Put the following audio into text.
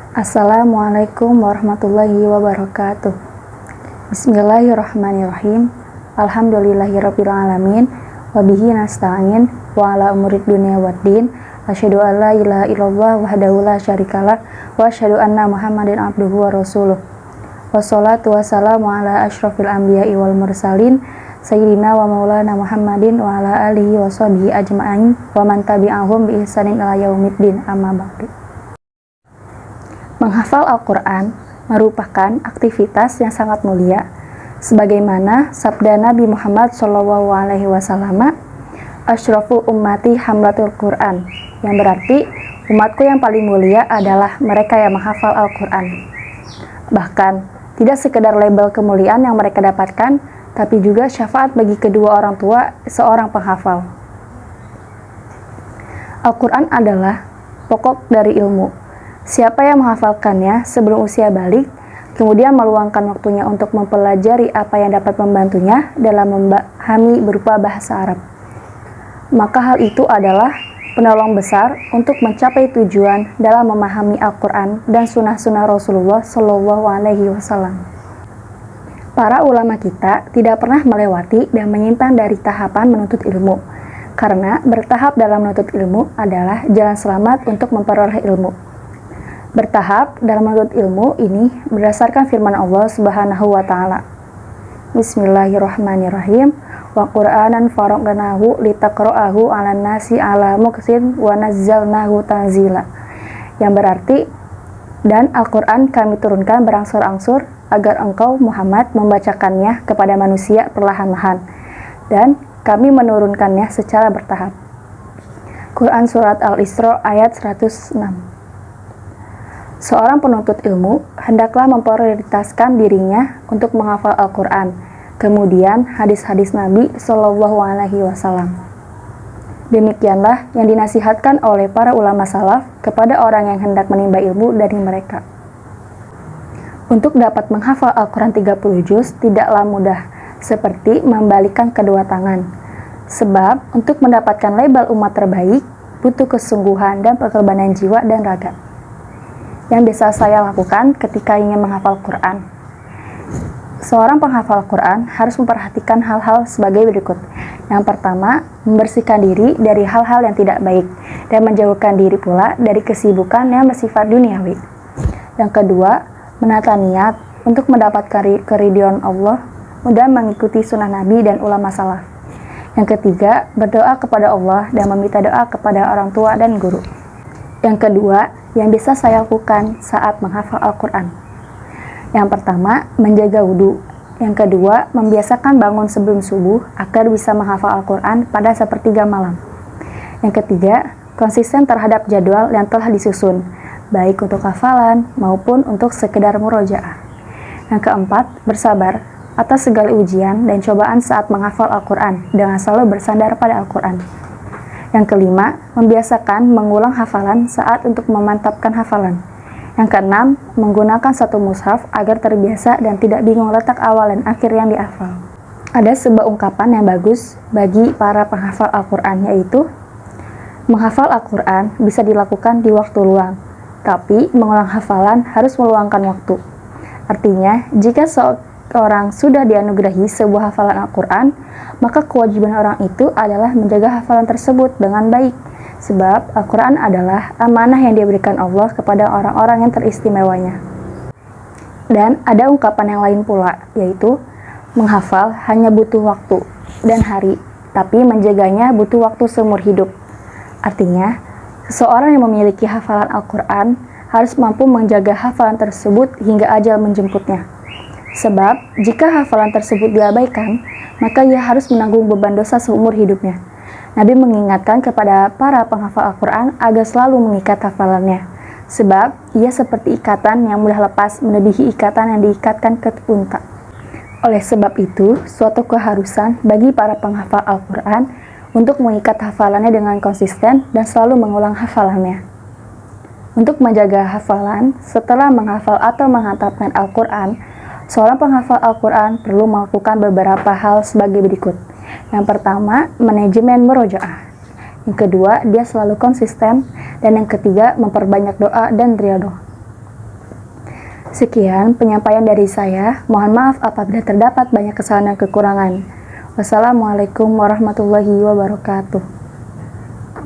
Assalamualaikum warahmatullahi wabarakatuh. Bismillahirrahmanirrahim. Alhamdulillahirabbil alamin. Wabihi nasta'in wa ala umurid dunya waddin. Asyhadu an la ilaha illallah wahdahu la syarikalah wa asyhadu anna Muhammadan abduhu wa rasuluh. Wassalatu wassalamu ala asyrafil anbiya'i wal mursalin sayyidina wa maulana Muhammadin wa ala alihi wa sahbihi ajma'in wa man tabi'ahum bi ihsanin ila yaumiddin, amma ba'du. Menghafal Al-Quran merupakan aktivitas yang sangat mulia, sebagaimana sabda Nabi Muhammad SAW, Asyraful ummati hamlatul Quran, yang berarti umatku yang paling mulia adalah mereka yang menghafal Al-Quran. Bahkan, tidak sekedar label kemuliaan yang mereka dapatkan, tapi juga syafaat bagi kedua orang tua seorang penghafal. Al-Quran adalah pokok dari ilmu. Siapa yang menghafalkannya sebelum usia balik, kemudian meluangkan waktunya untuk mempelajari apa yang dapat membantunya dalam memahami berupa bahasa Arab, maka hal itu adalah penolong besar untuk mencapai tujuan dalam memahami Al-Quran dan sunnah-sunnah Rasulullah SAW. Para ulama kita tidak pernah melewati dan menyimpang dari tahapan menuntut ilmu, karena bertahap dalam menuntut ilmu adalah jalan selamat untuk memperoleh ilmu. Bertahap dalam menuntut ilmu ini berdasarkan firman Allah Subhanahu wa taala. Bismillahirrahmanirrahim. Wa Qur'anan faraqnahu litaqra'ahu 'alan nasi 'ala muksin wa nazzalnahu tanzila. Yang berarti, dan Al-Qur'an kami turunkan berangsur-angsur agar engkau Muhammad membacakannya kepada manusia perlahan-lahan, dan kami menurunkannya secara bertahap. Quran Surat Al-Isra ayat 106. Seorang penuntut ilmu hendaklah memprioritaskan dirinya untuk menghafal Al-Quran, kemudian hadis-hadis Nabi SAW. Demikianlah yang dinasihatkan oleh para ulama salaf kepada orang yang hendak menimba ilmu dari mereka. Untuk dapat menghafal Al-Quran 30 juz tidaklah mudah, seperti membalikkan kedua tangan. Sebab untuk mendapatkan label umat terbaik, butuh kesungguhan dan pengorbanan jiwa dan raga. Yang bisa saya lakukan ketika ingin menghafal Quran. Seorang penghafal Quran harus memperhatikan hal-hal sebagai berikut. Yang pertama, membersihkan diri dari hal-hal yang tidak baik dan menjauhkan diri pula dari kesibukan yang bersifat duniawi. Yang kedua, menata niat untuk mendapatkan keridhaan Allah dan mengikuti sunnah Nabi dan ulama salaf. Yang ketiga, berdoa kepada Allah dan meminta doa kepada orang tua dan guru. Yang kedua, yang bisa saya lakukan saat menghafal Al-Quran. Yang pertama, menjaga wudhu. Yang kedua, membiasakan bangun sebelum subuh agar bisa menghafal Al-Quran pada sepertiga malam. Yang ketiga, konsisten terhadap jadwal yang telah disusun, baik untuk hafalan maupun untuk sekedar murojaah. Yang keempat, bersabar atas segala ujian dan cobaan saat menghafal Al-Quran dengan selalu bersandar pada Al-Quran. Yang kelima, membiasakan mengulang hafalan saat untuk memantapkan hafalan. Yang keenam, menggunakan satu mushaf agar terbiasa dan tidak bingung letak awal dan akhir yang dihafal. Ada sebuah ungkapan yang bagus bagi para penghafal Al-Quran, yaitu menghafal Al-Quran bisa dilakukan di waktu luang, tapi mengulang hafalan harus meluangkan waktu. Artinya, jika seorang sudah dianugerahi sebuah hafalan Al-Quran, maka kewajiban orang itu adalah menjaga hafalan tersebut dengan baik, sebab Al-Quran adalah amanah yang diberikan Allah kepada orang-orang yang teristimewanya. Dan ada ungkapan yang lain pula, yaitu menghafal hanya butuh waktu dan hari, tapi menjaganya butuh waktu seumur hidup. Artinya, seseorang yang memiliki hafalan Al-Quran harus mampu menjaga hafalan tersebut hingga ajal menjemputnya. Sebab, jika hafalan tersebut diabaikan, maka ia harus menanggung beban dosa seumur hidupnya. Nabi mengingatkan kepada para penghafal Al-Quran agar selalu mengikat hafalannya, sebab ia seperti ikatan yang mudah lepas melebihi ikatan yang diikatkan ke unta. Oleh sebab itu, suatu keharusan bagi para penghafal Al-Quran untuk mengikat hafalannya dengan konsisten dan selalu mengulang hafalannya. Untuk menjaga hafalan, setelah menghafal atau menghantamkan Al-Quran, seorang penghafal Al-Quran perlu melakukan beberapa hal sebagai berikut. Yang pertama, manajemen murojaah. Yang kedua, dia selalu konsisten. Dan yang ketiga, memperbanyak doa dan riyadhah. Sekian penyampaian dari saya. Mohon maaf apabila terdapat banyak kesalahan dan kekurangan. Wassalamualaikum warahmatullahi wabarakatuh.